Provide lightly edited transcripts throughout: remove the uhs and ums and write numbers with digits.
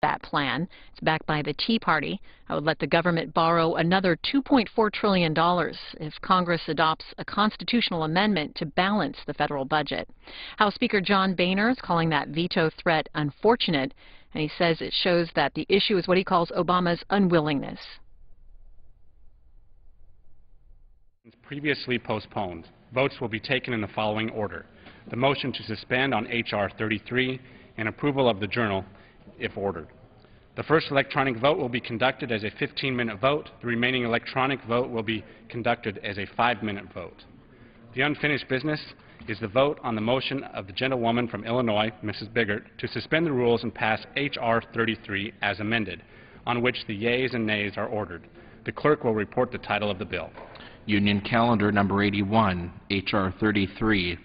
that plan. It's backed by the Tea Party. It would let the government borrow another $2.4 trillion if Congress adopts a constitutional amendment to balance the federal budget. House Speaker John Boehner is calling that veto threat unfortunate, and he says it shows that the issue is what he calls Obama's unwillingness. Previously postponed. Votes will be taken in the following order. The motion to suspend on H.R. 33 and approval of the journal, if ordered. The first electronic vote will be conducted as a 15-minute vote. The remaining electronic vote will be conducted as a 5-minute vote. The unfinished business is the vote on the motion of the gentlewoman from Illinois, Mrs. Biggert, to suspend the rules and pass H.R. 33 as amended, on which the yeas and nays are ordered. The clerk will report the title of the bill. Union Calendar Number 81, H.R. 33,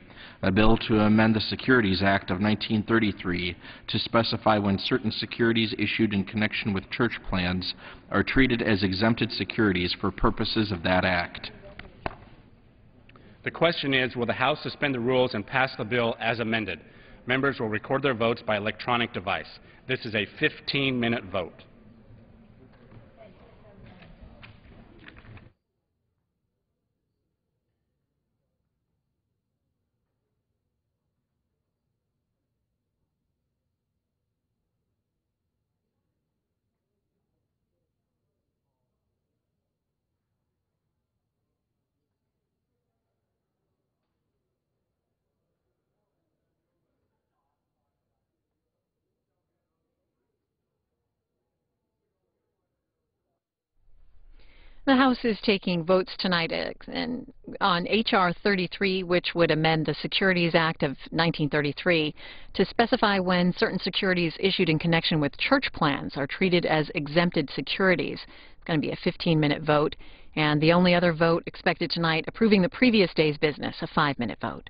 a bill to amend the Securities Act of 1933 to specify when certain securities issued in connection with church plans are treated as exempted securities for purposes of that act. The question is, will the House suspend the rules and pass the bill as amended? Members will record their votes by electronic device. This is a 15-minute vote. The House is taking votes tonight on H.R. 33, which would amend the Securities Act of 1933 to specify when certain securities issued in connection with church plans are treated as exempted securities. It's going to be a 15-minute vote, and the only other vote expected tonight approving the previous day's business, a 5-minute vote.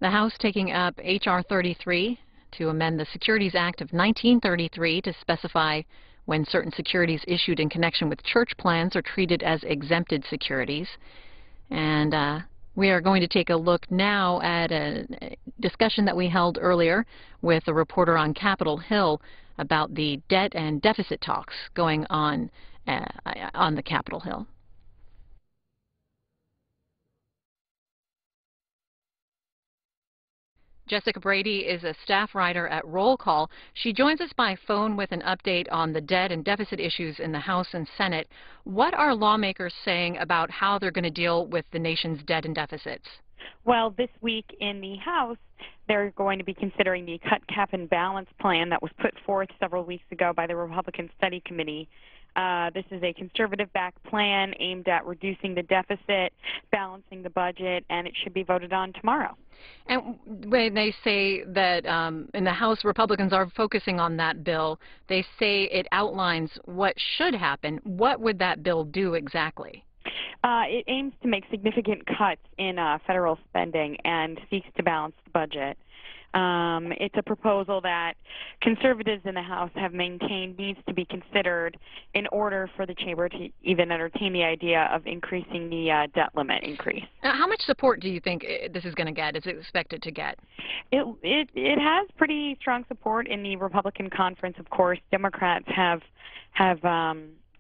The House taking up H.R. 33 to amend the Securities Act of 1933 to specify when certain securities issued in connection with church plans are treated as exempted securities. And we are going to take a look now at a discussion that we held earlier with a reporter on Capitol Hill about the debt and deficit talks going on the Capitol Hill. Jessica Brady is a staff writer at Roll Call. She joins us by phone with an update on the debt and deficit issues in the House and Senate. What are lawmakers saying about how they're going to deal with the nation's debt and deficits? Well, this week in the House, they're going to be considering the cut, cap, and balance plan that was put forth several weeks ago by the Republican Study Committee. This is a conservative-backed plan aimed at reducing the deficit, balancing the budget, and it should be voted on tomorrow. And when they say that in the House, Republicans are focusing on that bill, they say it outlines what should happen. What would that bill do exactly? It aims to make significant cuts in federal spending and seeks to balance the budget. It's a proposal that conservatives in the House have maintained needs to be considered in order for the chamber to even entertain the idea of increasing the debt limit increase. How much support do you think this is going to get, is it expected to get? It has pretty strong support in the Republican conference, of course. Democrats have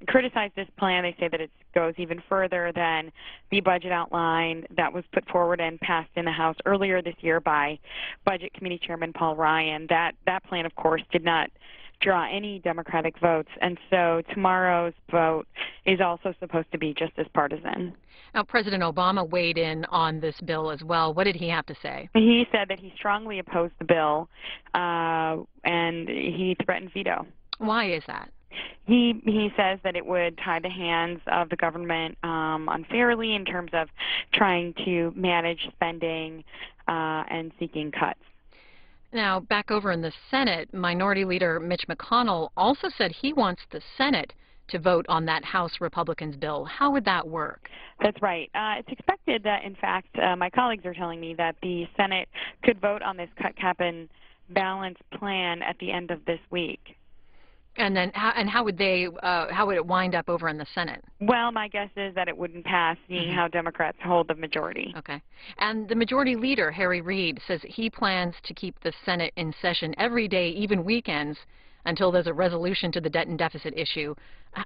criticized this plan. They say that it goes even further than the budget outline that was put forward and passed in the House earlier this year by Budget Committee Chairman Paul Ryan. That plan, of course, did not draw any Democratic votes, and so tomorrow's vote is also supposed to be just as partisan. Now, President Obama weighed in on this bill as well. What did he have to say? He said that he strongly opposed the bill, and he threatened veto. Why is that? He says that it would tie the hands of the government unfairly in terms of trying to manage spending and seeking cuts. Now, back over in the Senate, Minority Leader Mitch McConnell also said he wants the Senate to vote on that House Republicans bill. How would that work? That's right. It's expected that, in fact, my colleagues are telling me that the Senate could vote on this cut, cap, and balance plan at the end of this week. And then, how would it wind up over in the Senate? Well, my guess is that it wouldn't pass, seeing how Democrats hold the majority. Okay. And the Majority Leader, Harry Reid, says he plans to keep the Senate in session every day, even weekends, until there's a resolution to the debt and deficit issue.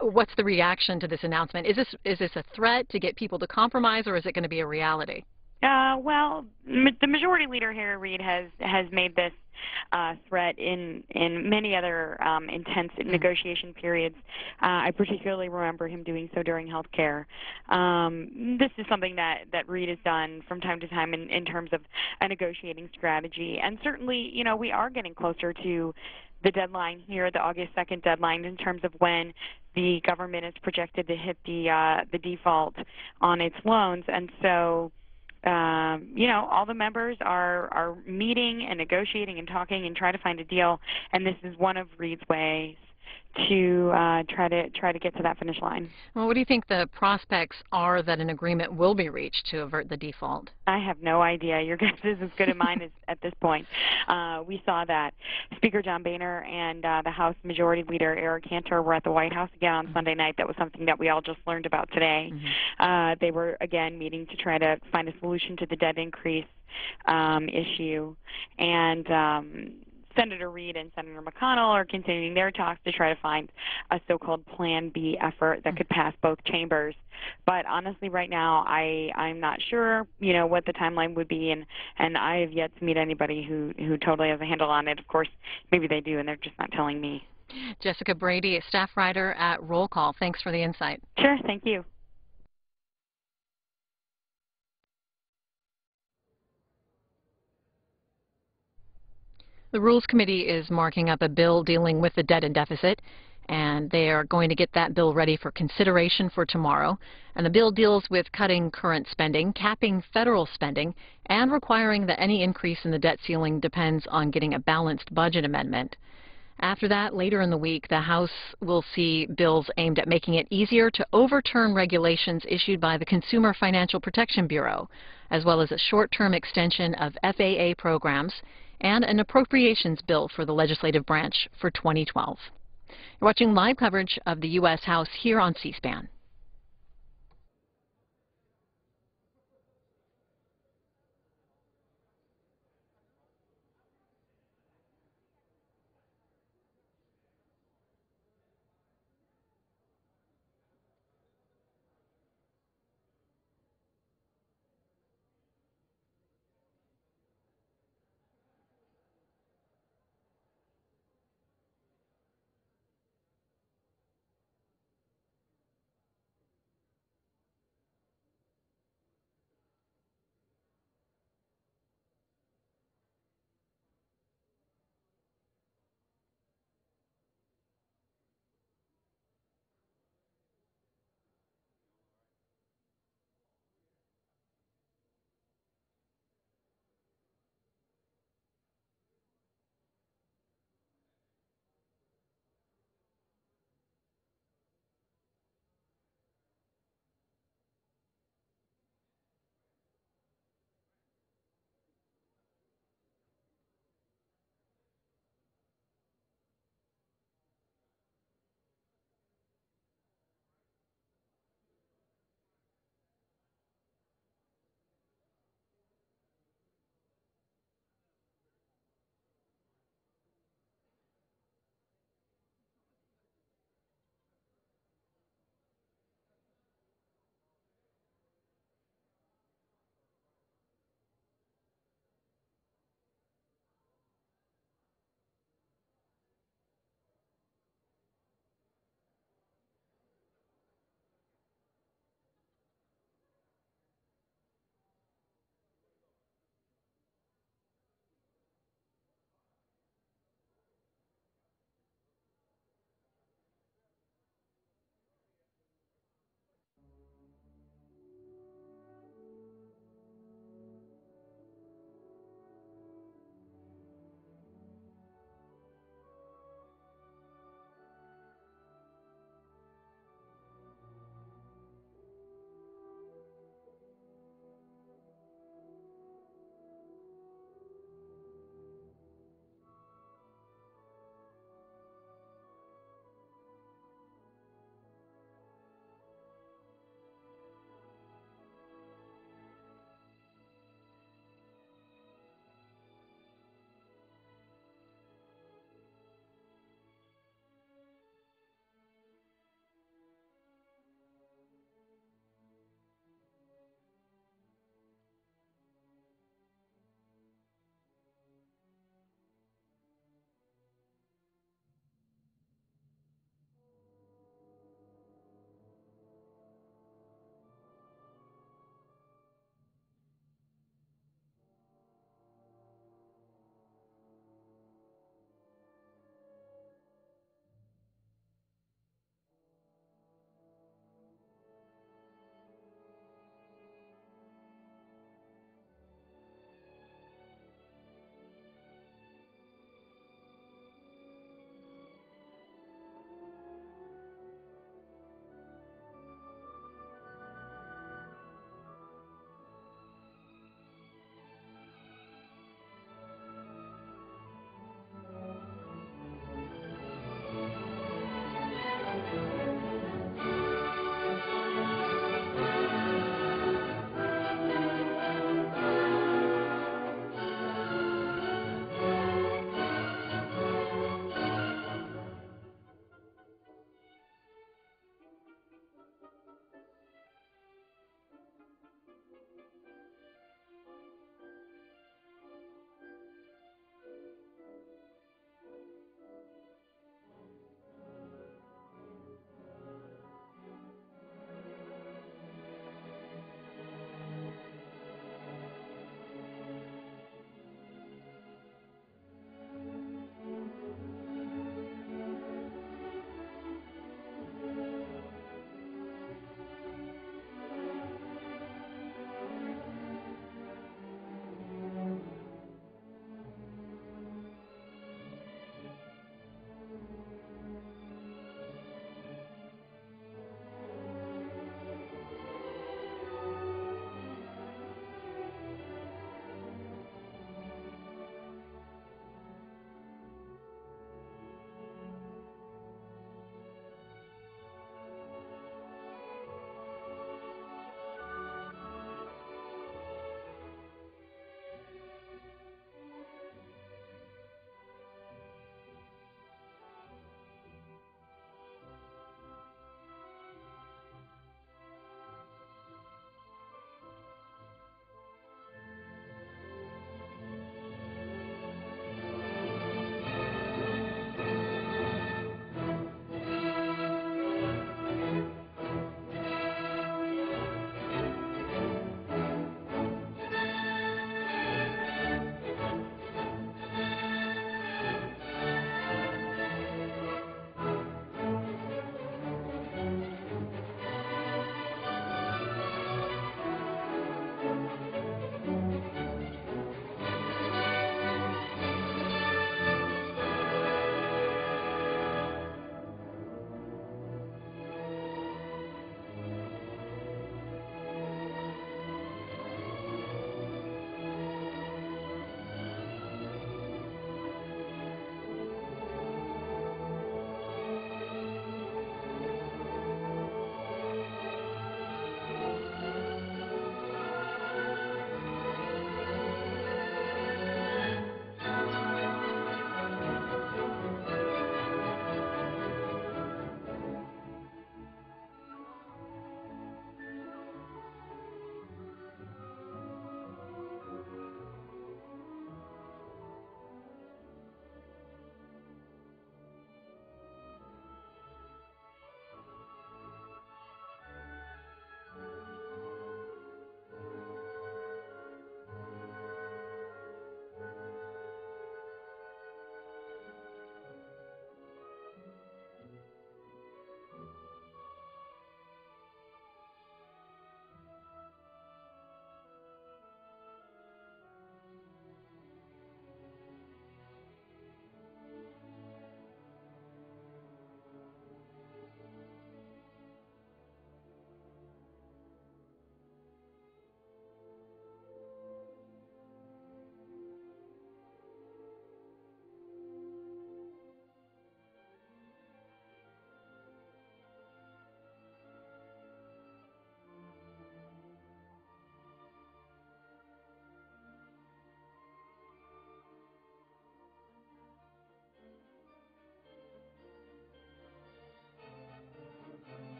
What's the reaction to this announcement? Is this a threat to get people to compromise, or is it going to be a reality? Well, the Majority Leader, Harry Reid, has made this threat in many other intense negotiation periods. I particularly remember him doing so during health care. This is something that Reid has done from time to time in terms of a negotiating strategy. And certainly, you know, we are getting closer to the deadline here, the August 2nd deadline, in terms of when the government is projected to hit the default on its loans. And so, you know, all the members are meeting and negotiating and talking and trying to find a deal, and this is one of Reid's ways to try to get to that finish line. Well, what do you think the prospects are that an agreement will be reached to avert the default? I have no idea. Your guess is as good as mine is at this point. We saw that Speaker John Boehner and the House Majority Leader Eric Cantor were at the White House again on Sunday night. That was something that we all just learned about today. They were again meeting to try to find a solution to the debt increase issue, and Senator Reid and Senator McConnell are continuing their talks to try to find a so-called Plan B effort that could pass both chambers. But honestly, right now, I'm not sure, you know, what the timeline would be, and I have yet to meet anybody who totally has a handle on it. Of course, maybe they do, and they're just not telling me. Jessica Brady, a staff writer at Roll Call. Thanks for the insight. Sure, thank you. The Rules Committee is marking up a bill dealing with the debt and deficit, and they are going to get that bill ready for consideration for tomorrow. And the bill deals with cutting current spending, capping federal spending, and requiring that any increase in the debt ceiling depends on getting a balanced budget amendment. After that, later in the week, the House will see bills aimed at making it easier to overturn regulations issued by the Consumer Financial Protection Bureau, as well as a short-term extension of FAA programs and an appropriations bill for the legislative branch for 2012. You're watching live coverage of the U.S. House here on C-SPAN.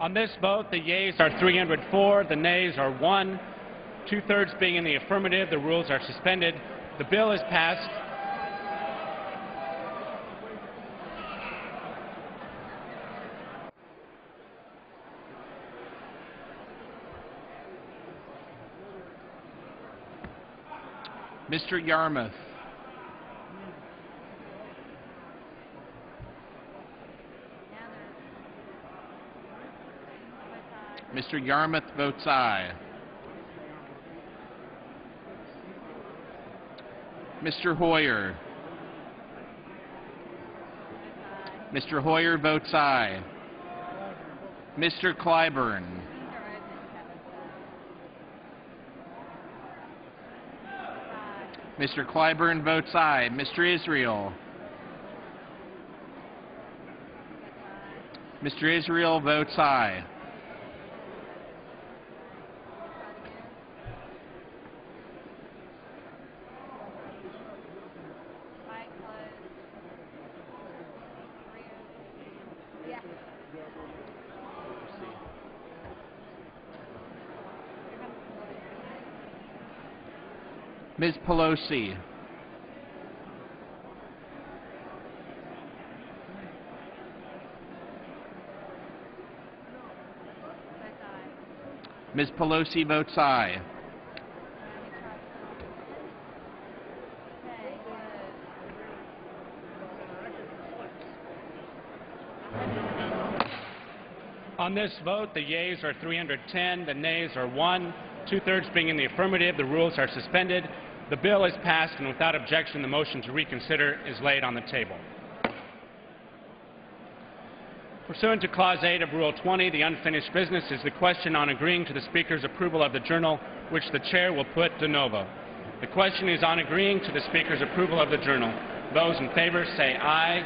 On this vote, the yeas are 304, the nays are 1. Two-thirds being in the affirmative, the rules are suspended. The bill is passed. Mr. Yarmouth. Mr. Yarmouth votes aye. Mr. Hoyer. Mr. Hoyer votes aye. Mr. Clyburn. Mr. Clyburn votes aye. Mr. Israel. Mr. Israel votes aye. Ms. Pelosi. Ms. Pelosi votes aye. On this vote, the yeas are 310, the nays are 1. Two-thirds being in the affirmative, the rules are suspended. The bill is passed, and without objection, the motion to reconsider is laid on the table. Pursuant to Clause 8 of Rule 20, the unfinished business is the question on agreeing to the Speaker's approval of the journal, which the Chair will put de novo. The question is on agreeing to the Speaker's approval of the journal. Those in favor say aye.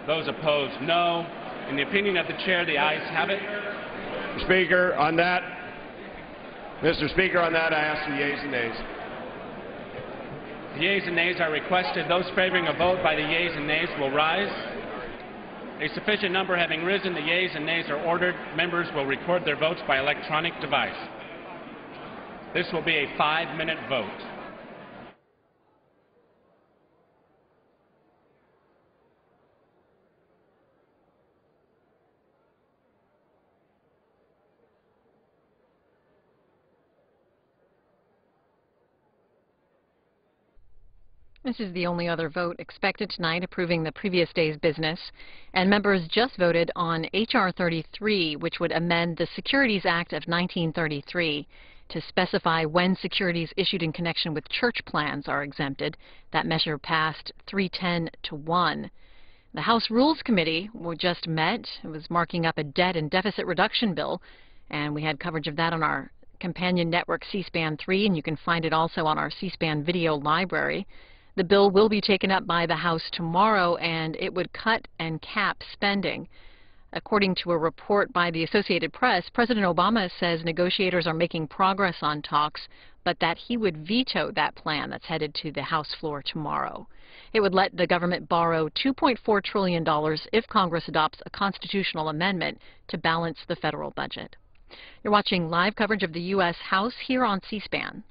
Those opposed, no. In the opinion of the Chair, the ayes have it. Mr. Speaker, on that, I ask for yeas and nays. The yeas and nays are requested. Those favoring a vote by the yeas and nays will rise. A sufficient number having risen, the yeas and nays are ordered. Members will record their votes by electronic device. This will be a 5-minute vote. This is the only other vote expected tonight approving the previous day's business, and members just voted on H.R. 33, which would amend the Securities Act of 1933 to specify when securities issued in connection with church plans are exempted. That measure passed 310 to 1. The House Rules Committee just met. It was marking up a debt and deficit reduction bill, and we had coverage of that on our companion network C-SPAN 3, and you can find it also on our C-SPAN video library. The bill will be taken up by the House tomorrow, and it would cut and cap spending. According to a report by the Associated Press, President Obama says negotiators are making progress on talks, but that he would veto that plan that's headed to the House floor tomorrow. It would let the government borrow $2.4 trillion if Congress adopts a constitutional amendment to balance the federal budget. You're watching live coverage of the U.S. House here on C-SPAN.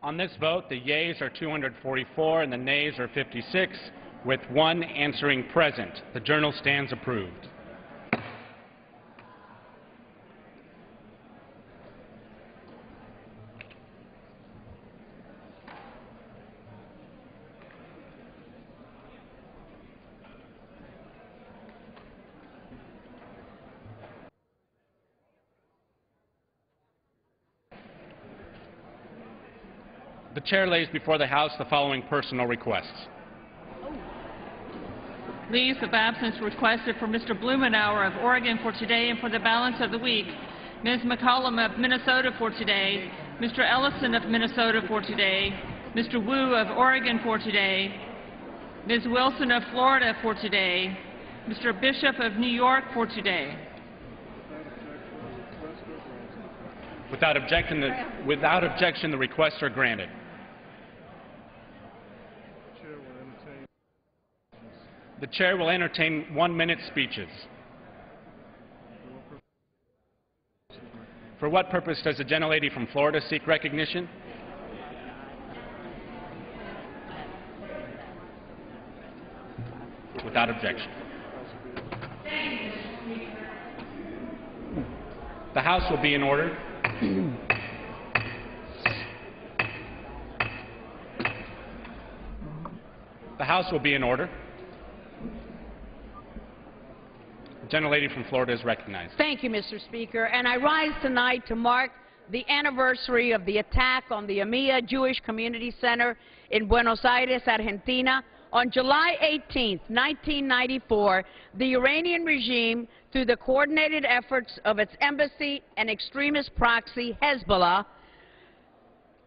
On this vote, the yeas are 244 and the nays are 56, with one answering present. The journal stands approved. The chair lays before the House the following personal requests. Leaves of absence requested for Mr. Blumenauer of Oregon for today and for the balance of the week. Ms. McCollum of Minnesota for today. Mr. Ellison of Minnesota for today. Mr. Wu of Oregon for today. Ms. Wilson of Florida for today. Mr. Bishop of New York for today. Without objection, the requests are granted. The chair will entertain 1-minute speeches. For what purpose does the gentlelady from Florida seek recognition? Without objection. The House will be in order. The House will be in order. The gentlelady from Florida is recognized. Thank you, Mr. Speaker. And I rise tonight to mark the anniversary of the attack on the EMEA Jewish Community Center in Buenos Aires, Argentina. On July 18, 1994, the Iranian regime, through the coordinated efforts of its embassy and extremist proxy, Hezbollah,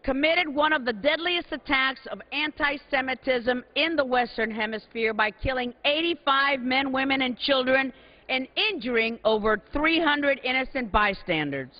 committed one of the deadliest attacks of anti-Semitism in the Western Hemisphere by killing 85 men, women, and children and injuring over 300 innocent bystanders.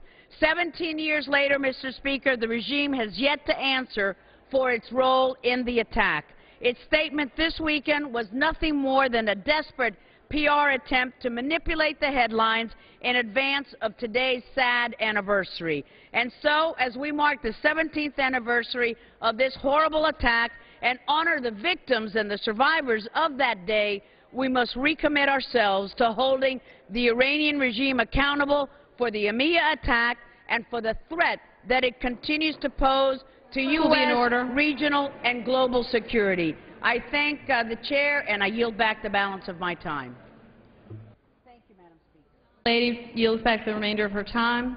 17 years later, Mr. Speaker, the regime has yet to answer for its role in the attack. Its statement this weekend was nothing more than a desperate PR attempt to manipulate the headlines in advance of today's sad anniversary. And so, as we mark the 17th anniversary of this horrible attack and honor the victims and the survivors of that day, we must recommit ourselves to holding the Iranian regime accountable for the EMEA attack and for the threat that it continues to pose to U.S., regional, and global security. I thank the Chair, and I yield back the balance of my time. Thank you, Madam Speaker. Lady yields back the remainder of her time.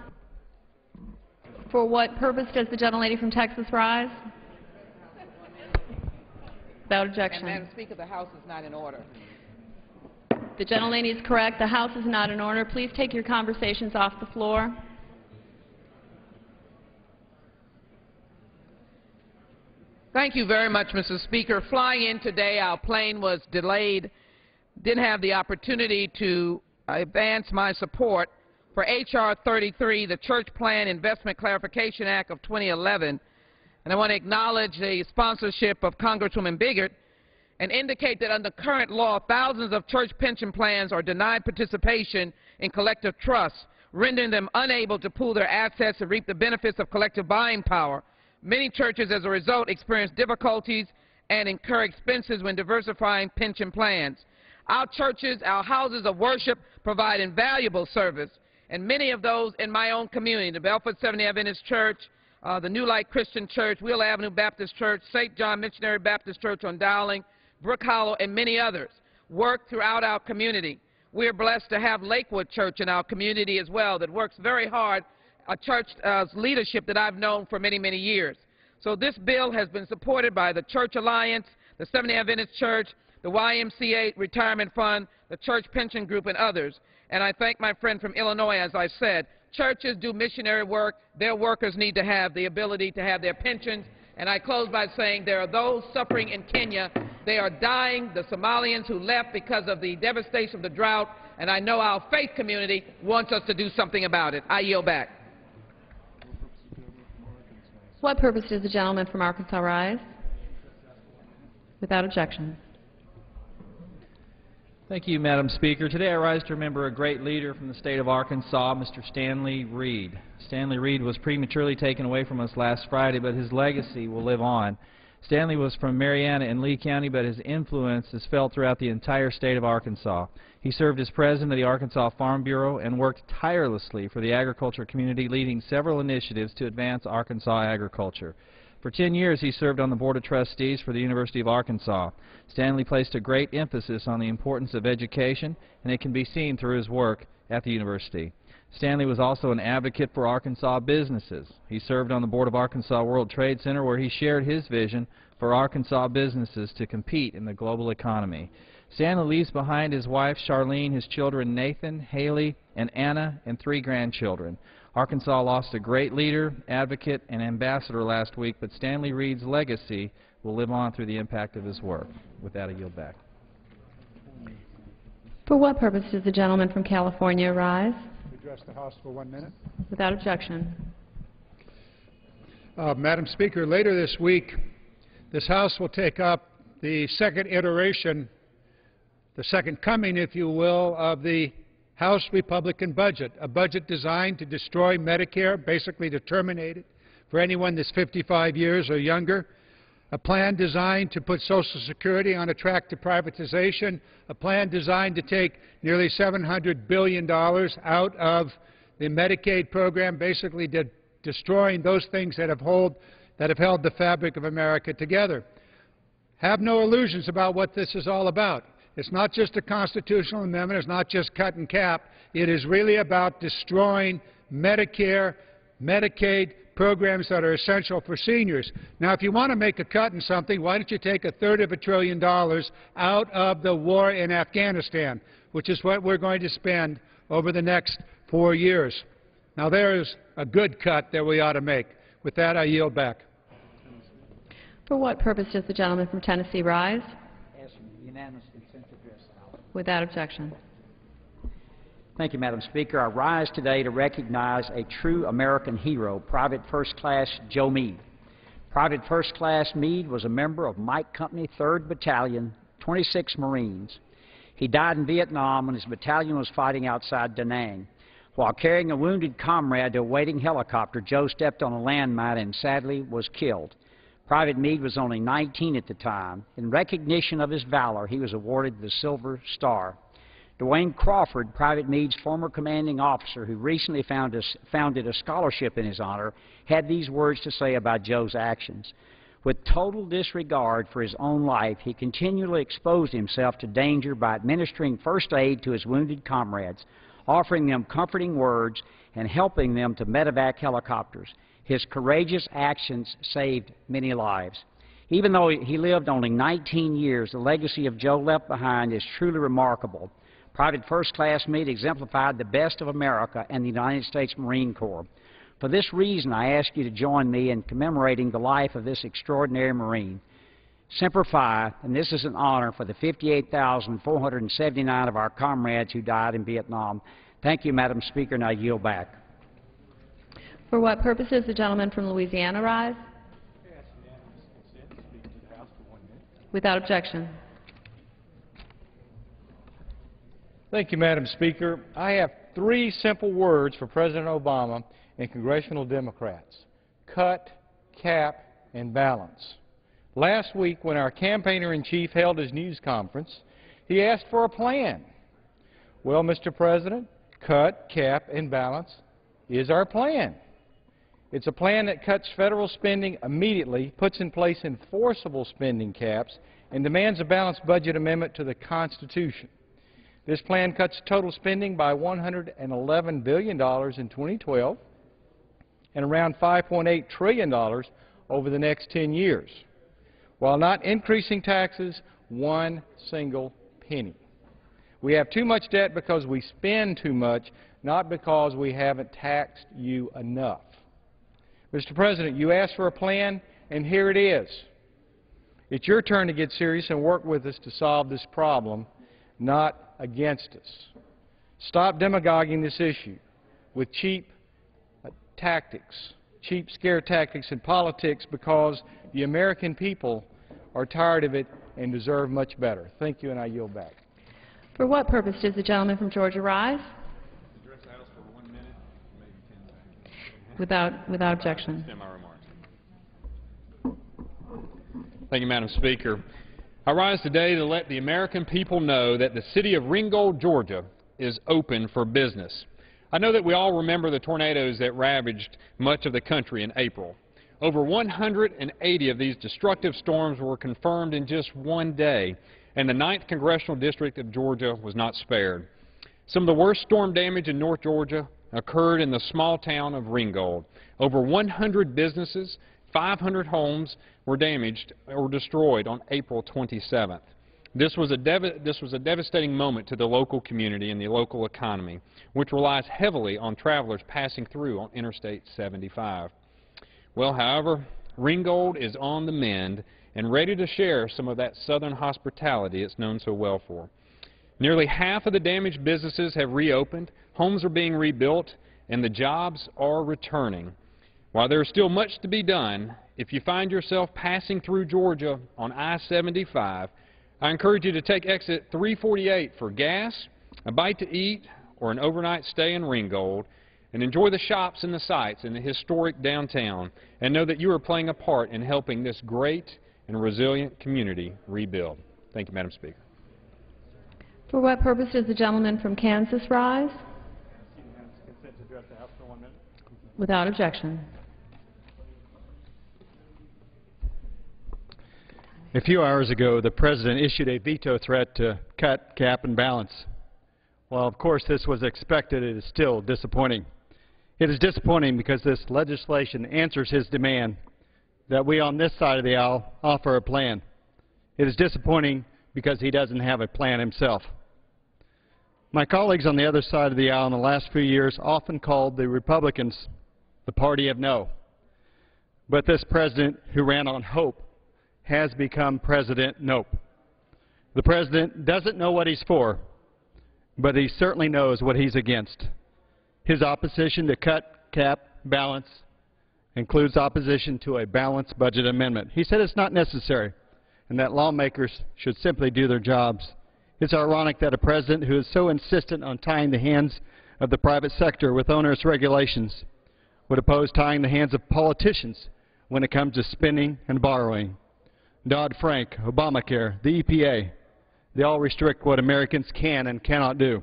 For what purpose does the gentlelady from Texas rise? Without objection. And, Madam Speaker, the House is not in order. The gentlelady is correct. The House is not in order. Please take your conversations off the floor. Thank you very much, Mr. Speaker. Flying in today, our plane was delayed. Didn't have the opportunity to advance my support for H.R. 33, the Church Plan Investment Clarification Act of 2011. And I want to acknowledge the sponsorship of Congresswoman Biggert and indicate that under current law, thousands of church pension plans are denied participation in collective trusts, rendering them unable to pool their assets and reap the benefits of collective buying power. Many churches, as a result, experience difficulties and incur expenses when diversifying pension plans. Our churches, our houses of worship, provide invaluable service, and many of those in my own community, the Belford Seventh-day Adventist Church, the New Light Christian Church, Wheel Avenue Baptist Church, St. John Missionary Baptist Church on Dowling, Brook Hollow, and many others, work throughout our community. We are blessed to have Lakewood Church in our community as well that works very hard, a church leadership that I've known for many, many years. So this bill has been supported by the Church Alliance, the Seventh-day Adventist Church, the YMCA Retirement Fund, the Church Pension Group, and others. And I thank my friend from Illinois, as I said. Churches do missionary work. Their workers need to have the ability to have their pensions. And I close by saying there are those suffering in Kenya. They are dying, the Somalians who left because of the devastation of the drought. And I know our faith community wants us to do something about it. I yield back. What purpose does the gentleman from Arkansas rise? Without objection. Thank you, Madam Speaker. Today I rise to remember a great leader from the state of Arkansas, Mr. Stanley Reed. Stanley Reed was prematurely taken away from us last Friday, but his legacy will live on. Stanley was from Marianna and Lee County, but his influence is felt throughout the entire state of Arkansas. He served as president of the Arkansas Farm Bureau and worked tirelessly for the agriculture community, leading several initiatives to advance Arkansas agriculture. For 10 years, he served on the Board of Trustees for the University of Arkansas. Stanley placed a great emphasis on the importance of education, and it can be seen through his work at the university. Stanley was also an advocate for Arkansas businesses. He served on the board of Arkansas World Trade Center, where he shared his vision for Arkansas businesses to compete in the global economy. Stanley leaves behind his wife, Charlene, his children, Nathan, Haley, and Anna, and 3 grandchildren. Arkansas lost a great leader, advocate, and ambassador last week, but Stanley Reed's legacy will live on through the impact of his work. With that, I yield back. For what purpose does the gentleman from California rise? Address the House for 1 minute. Without objection. Madam Speaker, later this week, this House will take up the second iteration, the second coming, if you will, of the House Republican budget, a budget designed to destroy Medicare, basically to terminate it for anyone that's 55 years or younger, a plan designed to put Social Security on a track to privatization, a plan designed to take nearly $700 billion out of the Medicaid program, basically destroying those things that have held the fabric of America together. Have no illusions about what this is all about. It's not just a constitutional amendment. It's not just cut and cap. It is really about destroying Medicare, Medicaid programs that are essential for seniors. Now, if you want to make a cut in something, why don't you take $1/3 of $1 trillion out of the war in Afghanistan, which is what we're going to spend over the next 4 years. Now, there is a good cut that we ought to make. With that, I yield back. For what purpose does the gentleman from Tennessee rise? Unanimous consent to address the House. Without objection. Thank you, Madam Speaker. I rise today to recognize a true American hero, Private First Class Joe Meade. Private First Class Meade was a member of Mike Company, 3rd Battalion, 26 Marines. He died in Vietnam when his battalion was fighting outside Da Nang. While carrying a wounded comrade to a waiting helicopter, Joe stepped on a landmine and sadly was killed. Private Meade was only 19 at the time. In recognition of his valor, he was awarded the Silver Star. Dwayne Crawford, Private Meade's former commanding officer, who recently founded a scholarship in his honor, had these words to say about Joe's actions. With total disregard for his own life, he continually exposed himself to danger by administering first aid to his wounded comrades, offering them comforting words, and helping them to medevac helicopters. His courageous actions saved many lives. Even though he lived only 19 years, the legacy of Joe left behind is truly remarkable. Private First Class Meade exemplified the best of America and the United States Marine Corps. For this reason, I ask you to join me in commemorating the life of this extraordinary Marine. Semper Fi, and this is an honor for the 58,479 of our comrades who died in Vietnam. Thank you, Madam Speaker, and I yield back. For what purpose does the gentleman from Louisiana rise? Without objection. Thank you, Madam Speaker. I have 3 simple words for President Obama and congressional Democrats: cut, cap, and balance. Last week, when our campaigner-in-chief held his news conference, he asked for a plan. Well, Mr. President, cut, cap, and balance is our plan. It's a plan that cuts federal spending immediately, puts in place enforceable spending caps, and demands a balanced budget amendment to the Constitution. This plan cuts total spending by $111 billion in 2012 and around $5.8 trillion over the next 10 years, while not increasing taxes one single penny. We have too much debt because we spend too much, not because we haven't taxed you enough. Mr. President, you asked for a plan, and here it is. It's your turn to get serious and work with us to solve this problem, not against us. Stop demagoguing this issue with cheap tactics, cheap scare tactics in politics, because the American people are tired of it and deserve much better. Thank you, and I yield back. For what purpose does the gentleman from Georgia rise? Address the House for 1 minute, maybe 10 seconds. Without objection. Extend my remarks. Thank you, Madam Speaker. I rise today to let the American people know that the city of Ringgold, Georgia is open for business. I know that we all remember the tornadoes that ravaged much of the country in April. Over 180 of these destructive storms were confirmed in just one day, and the 9th Congressional District of Georgia was not spared. Some of the worst storm damage in North Georgia occurred in the small town of Ringgold. Over 100 businesses, 500 homes were damaged or destroyed on April 27th. This was a devastating moment to the local community and the local economy, which relies heavily on travelers passing through on Interstate 75. Well, however, Ringgold is on the mend and ready to share some of that southern hospitality it's known so well for. Nearly half of the damaged businesses have reopened, homes are being rebuilt, and the jobs are returning. While there is still much to be done, if you find yourself passing through Georgia on I-75, I encourage you to take exit 348 for gas, a bite to eat, or an overnight stay in Ringgold, and enjoy the shops and the sights in the historic downtown, and know that you are playing a part in helping this great and resilient community rebuild. Thank you, Madam Speaker. For what purpose does the gentleman from Kansas rise? Consent to address the House for 1 minute. Without objection. A few hours ago, the President issued a veto threat to cut, cap, and balance. While, of course, this was expected, it is still disappointing. It is disappointing because this legislation answers his demand that we on this side of the aisle offer a plan. It is disappointing because he doesn't have a plan himself. My colleagues on the other side of the aisle in the last few years often called the Republicans the party of no. But this President, who ran on hope, has become President Nope. The President doesn't know what he's for, but he certainly knows what he's against. His opposition to cut, cap, balance includes opposition to a balanced budget amendment. He said it's not necessary and that lawmakers should simply do their jobs. It's ironic that a president who is so insistent on tying the hands of the private sector with onerous regulations would oppose tying the hands of politicians when it comes to spending and borrowing. Dodd-Frank, Obamacare, the EPA, they all restrict what Americans can and cannot do.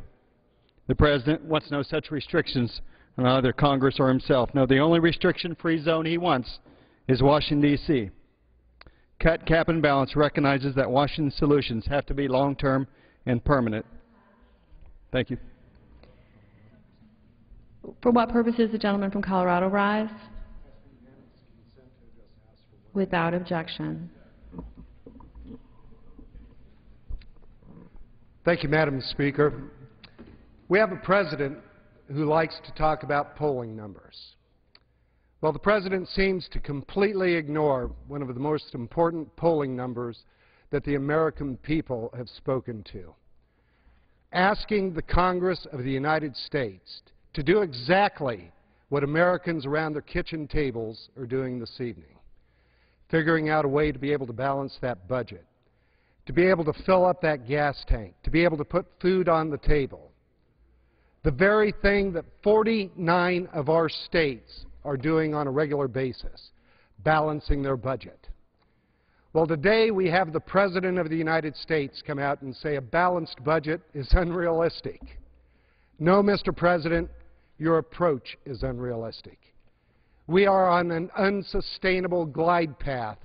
The President wants no such restrictions on either Congress or himself. No, the only restriction-free zone he wants is Washington, D.C. Cut, cap, and balance recognizes that Washington's solutions have to be long-term and permanent. Thank you. For what purpose does the gentleman from Colorado rise? Without objection. Thank you, Madam Speaker. We have a president who likes to talk about polling numbers. Well, the president seems to completely ignore one of the most important polling numbers that the American people have spoken to. Asking the Congress of the United States to do exactly what Americans around their kitchen tables are doing this evening, figuring out a way to be able to balance that budget, to be able to fill up that gas tank, to be able to put food on the table. The very thing that 49 of our states are doing on a regular basis, balancing their budget. Well, today we have the President of the United States come out and say a balanced budget is unrealistic. No, Mr. President, your approach is unrealistic. We are on an unsustainable glide path,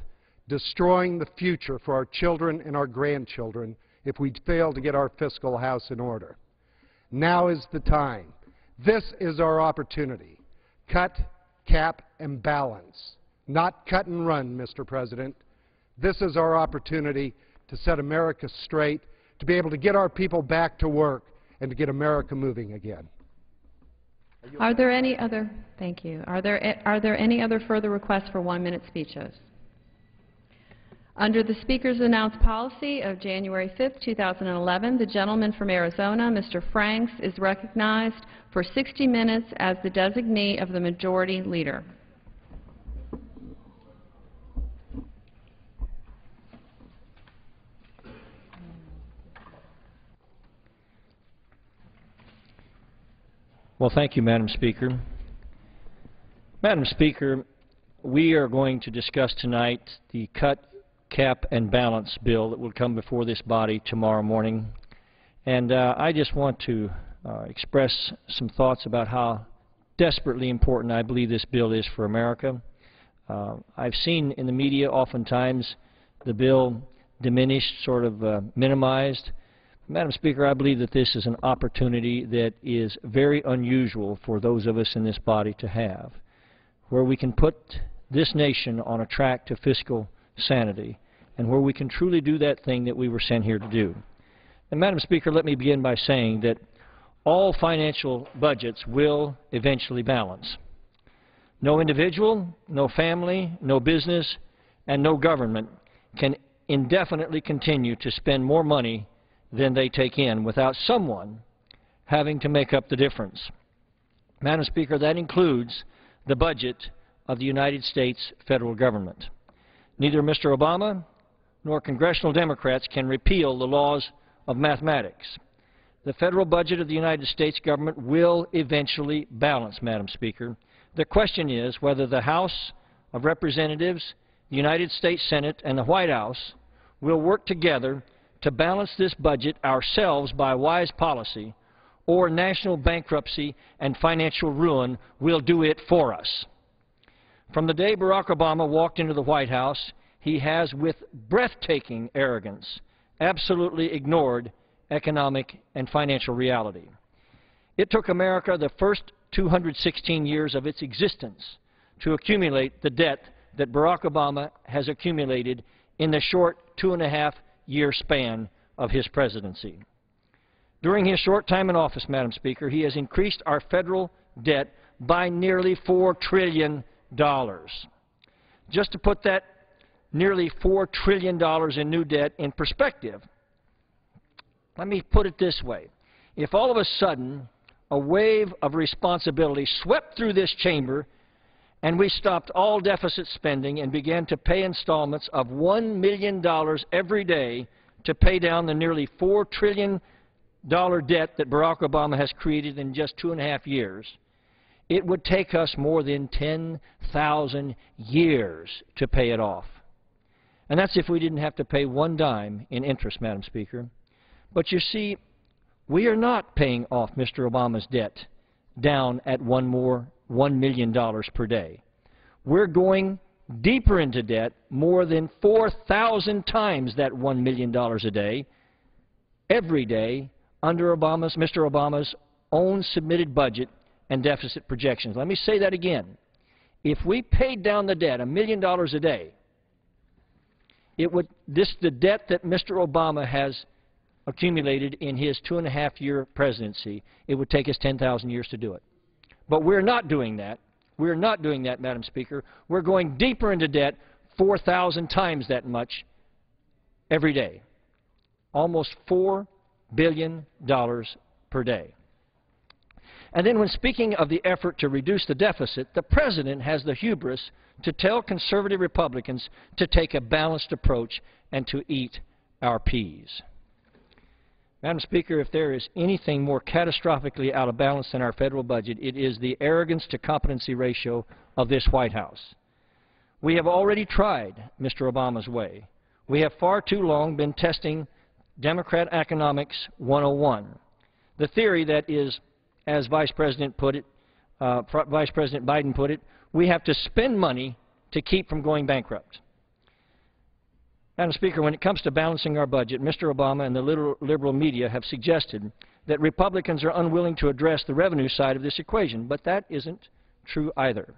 destroying the future for our children and our grandchildren if we fail to get our fiscal house in order. Now is the time. This is our opportunity. Cut, cap, and balance. Not cut and run, Mr. President. This is our opportunity to set America straight, to be able to get our people back to work, and to get America moving again. Are there any other, thank you, are there any other further requests for 1-minute speeches? Under the Speaker's announced policy of January 5, 2011, the gentleman from Arizona, Mr. Franks, is recognized for 60 minutes as the designee of the Majority Leader. Well, thank you, Madam Speaker. Madam Speaker, we are going to discuss tonight the cut, cap, and balance bill that will come before this body tomorrow morning. And I just want to express some thoughts about how desperately important I believe this bill is for America. I've seen in the media oftentimes the bill diminished, sort of minimized. Madam Speaker, I believe that this is an opportunity that is very unusual for those of us in this body to have, where we can put this nation on a track to fiscal sanity and where we can truly do that thing that we were sent here to do. And Madam Speaker, let me begin by saying that all financial budgets will eventually balance. No individual, no family, no business, and no government can indefinitely continue to spend more money than they take in without someone having to make up the difference. Madam Speaker, that includes the budget of the United States federal government. Neither Mr. Obama nor congressional Democrats can repeal the laws of mathematics. The federal budget of the United States government will eventually balance, Madam Speaker. The question is whether the House of Representatives, the United States Senate, and the White House will work together to balance this budget ourselves by wise policy, or national bankruptcy and financial ruin will do it for us. From the day Barack Obama walked into the White House, he has, with breathtaking arrogance, absolutely ignored economic and financial reality. It took America the first 216 years of its existence to accumulate the debt that Barack Obama has accumulated in the short 2.5-year span of his presidency. During his short time in office, Madam Speaker, he has increased our federal debt by nearly $4 trillion. Just to put that nearly $4 trillion in new debt in perspective, let me put it this way. If all of a sudden a wave of responsibility swept through this chamber and we stopped all deficit spending and began to pay installments of $1 million every day to pay down the nearly $4 trillion debt that Barack Obama has created in just 2.5 years, it would take us more than 10,000 years to pay it off. And that's if we didn't have to pay one dime in interest, Madam Speaker. But you see, we are not paying off Mr. Obama's debt down at $1 million per day. We're going deeper into debt, more than 4,000 times that $1 million a day, every day, under Mr. Obama's own submitted budget and deficit projections. Let me say that again. If we paid down the debt $1 million a day, the debt that Mr. Obama has accumulated in his 2.5-year presidency, it would take us 10,000 years to do it. But we're not doing that. We're not doing that, Madam Speaker. We're going deeper into debt, 4,000 times that much every day. Almost $4 billion per day. And then when speaking of the effort to reduce the deficit, the President has the hubris to tell conservative Republicans to take a balanced approach and to eat our peas. Madam Speaker, if there is anything more catastrophically out of balance than our federal budget, it is the arrogance to competency ratio of this White House. We have already tried Mr. Obama's way. We have far too long been testing Democrat Economics 101, the theory that is, as Vice President Biden put it, we have to spend money to keep from going bankrupt. Madam Speaker, when it comes to balancing our budget, Mr. Obama and the liberal media have suggested that Republicans are unwilling to address the revenue side of this equation, but that isn't true either.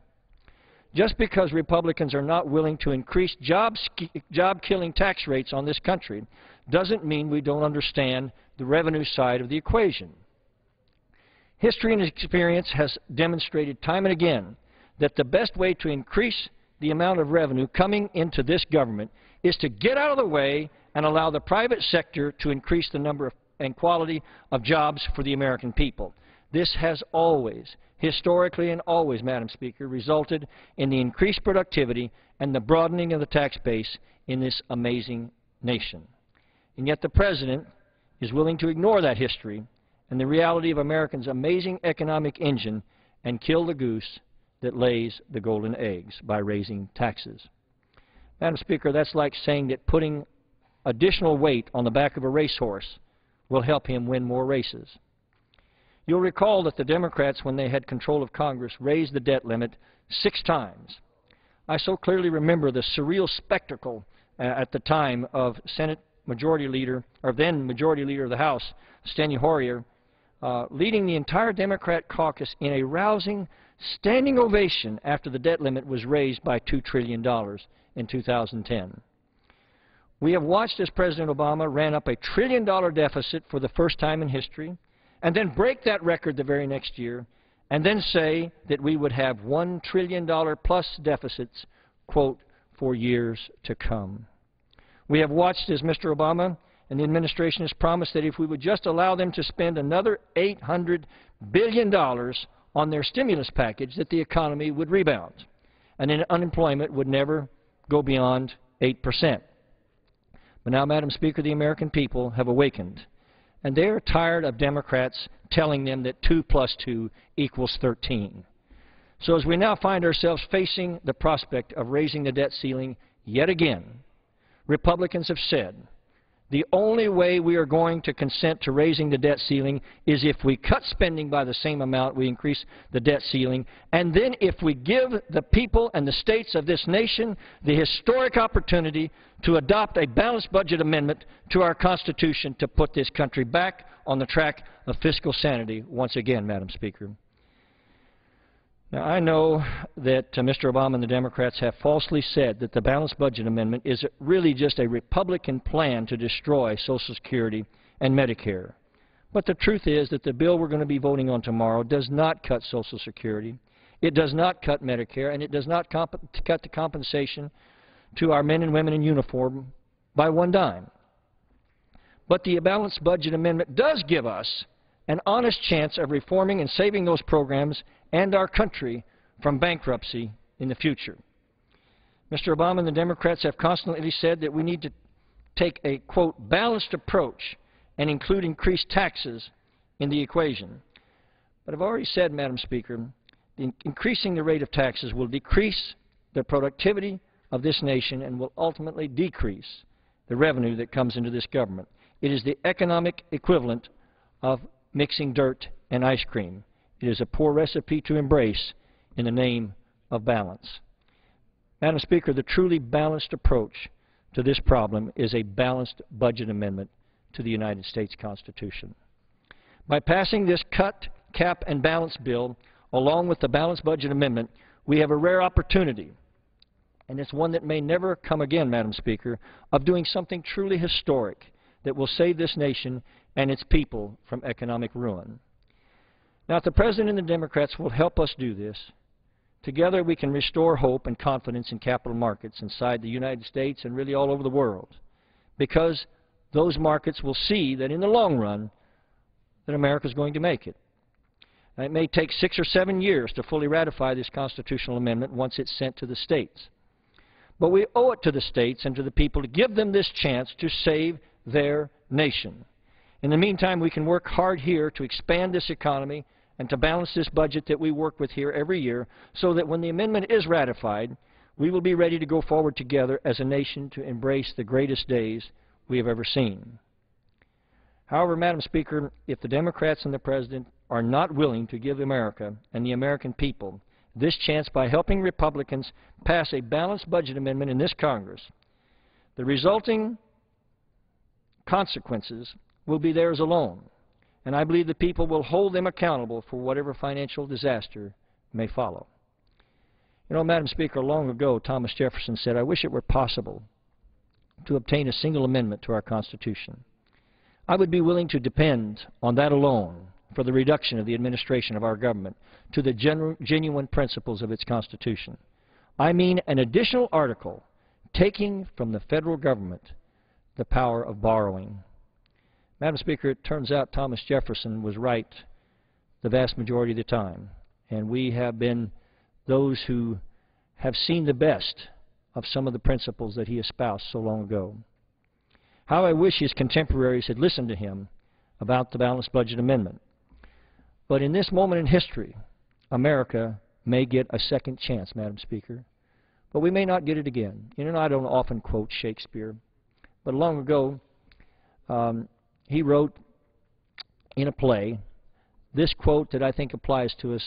Just because Republicans are not willing to increase job-killing tax rates on this country doesn't mean we don't understand the revenue side of the equation. History and experience has demonstrated time and again that the best way to increase the amount of revenue coming into this government is to get out of the way and allow the private sector to increase the number and quality of jobs for the American people. This has always, historically and always, Madam Speaker, resulted in the increased productivity and the broadening of the tax base in this amazing nation. And yet the President is willing to ignore that history and the reality of Americans' amazing economic engine and kill the goose that lays the golden eggs by raising taxes. Madam Speaker, that's like saying that putting additional weight on the back of a racehorse will help him win more races. You'll recall that the Democrats, when they had control of Congress, raised the debt limit 6 times. I so clearly remember the surreal spectacle at the time of Senate Majority Leader, or then Majority Leader of the House, Steny Hoyer, leading the entire Democrat caucus in a rousing standing ovation after the debt limit was raised by $2 trillion in 2010. We have watched as President Obama ran up a $1 trillion deficit for the first time in history, and then break that record the very next year, and then say that we would have $1 trillion plus deficits, quote, for years to come. We have watched as Mr. Obama and the administration has promised that if we would just allow them to spend another $800 billion on their stimulus package, that the economy would rebound, and then unemployment would never go beyond 8%. But now, Madam Speaker, the American people have awakened, and they are tired of Democrats telling them that 2 plus 2 equals 13. So as we now find ourselves facing the prospect of raising the debt ceiling yet again, Republicans have said the only way we are going to consent to raising the debt ceiling is if we cut spending by the same amount we increase the debt ceiling, and then if we give the people and the states of this nation the historic opportunity to adopt a balanced budget amendment to our Constitution to put this country back on the track of fiscal sanity once again, Madam Speaker. Now, I know that Mr. Obama and the Democrats have falsely said that the balanced budget amendment is really just a Republican plan to destroy Social Security and Medicare. But the truth is that the bill we're going to be voting on tomorrow does not cut Social Security, it does not cut Medicare, and it does not cut the compensation to our men and women in uniform by 1 dime. But the balanced budget amendment does give us an honest chance of reforming and saving those programs and our country from bankruptcy in the future. Mr. Obama and the Democrats have constantly said that we need to take a, quote, balanced approach and include increased taxes in the equation. But I've already said, Madam Speaker, increasing the rate of taxes will decrease the productivity of this nation and will ultimately decrease the revenue that comes into this government. It is the economic equivalent of mixing dirt and ice cream. It is a poor recipe to embrace in the name of balance. Madam Speaker, the truly balanced approach to this problem is a balanced budget amendment to the United States Constitution. By passing this cut, cap, and balance bill, along with the balanced budget amendment, we have a rare opportunity, and it's one that may never come again, Madam Speaker, of doing something truly historic that will save this nation and its people from economic ruin. Now, if the President and the Democrats will help us do this, together we can restore hope and confidence in capital markets inside the United States and really all over the world, because those markets will see that in the long run that America is going to make it. Now, it may take 6 or 7 years to fully ratify this constitutional amendment once it's sent to the states. But we owe it to the states and to the people to give them this chance to save their nation. In the meantime, we can work hard here to expand this economy and to balance this budget that we work with here every year so that when the amendment is ratified, we will be ready to go forward together as a nation to embrace the greatest days we have ever seen. However, Madam Speaker, if the Democrats and the President are not willing to give America and the American people this chance by helping Republicans pass a balanced budget amendment in this Congress, the resulting consequences will be theirs alone, and I believe the people will hold them accountable for whatever financial disaster may follow. You know, Madam Speaker, long ago Thomas Jefferson said, "I wish it were possible to obtain a single amendment to our Constitution. I would be willing to depend on that alone for the reduction of the administration of our government to the genuine principles of its Constitution. I mean an additional article taking from the federal government the power of borrowing." Madam Speaker, it turns out Thomas Jefferson was right the vast majority of the time, and we have been those who have seen the best of some of the principles that he espoused so long ago. How I wish his contemporaries had listened to him about the balanced budget amendment. But in this moment in history, America may get a second chance, Madam Speaker, but we may not get it again. You know, I don't often quote Shakespeare, but long ago he wrote in a play this quote that I think applies to us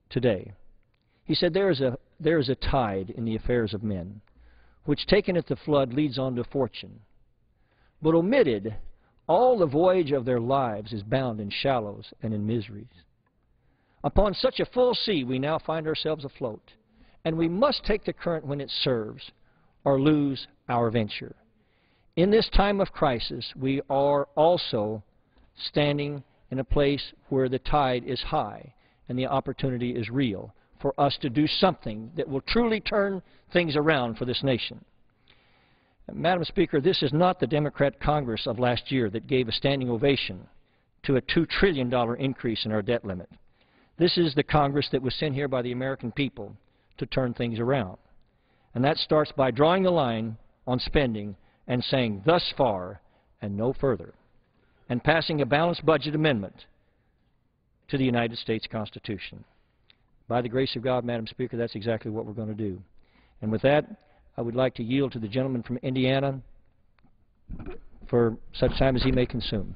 today. He said, there is a tide in the affairs of men, which taken at the flood leads on to fortune. But omitted, all the voyage of their lives is bound in shallows and in miseries. Upon such a full sea we now find ourselves afloat, and we must take the current when it serves, or lose our venture. In this time of crisis, we are also standing in a place where the tide is high and the opportunity is real for us to do something that will truly turn things around for this nation. Madam Speaker, this is not the Democrat Congress of last year that gave a standing ovation to a $2 trillion increase in our debt limit. This is the Congress that was sent here by the American people to turn things around. And that starts by drawing the line on spending and saying thus far and no further, and passing a balanced budget amendment to the United States Constitution. By the grace of God, Madam Speaker, that's exactly what we're going to do. And with that, I would like to yield to the gentleman from Indiana for such time as he may consume.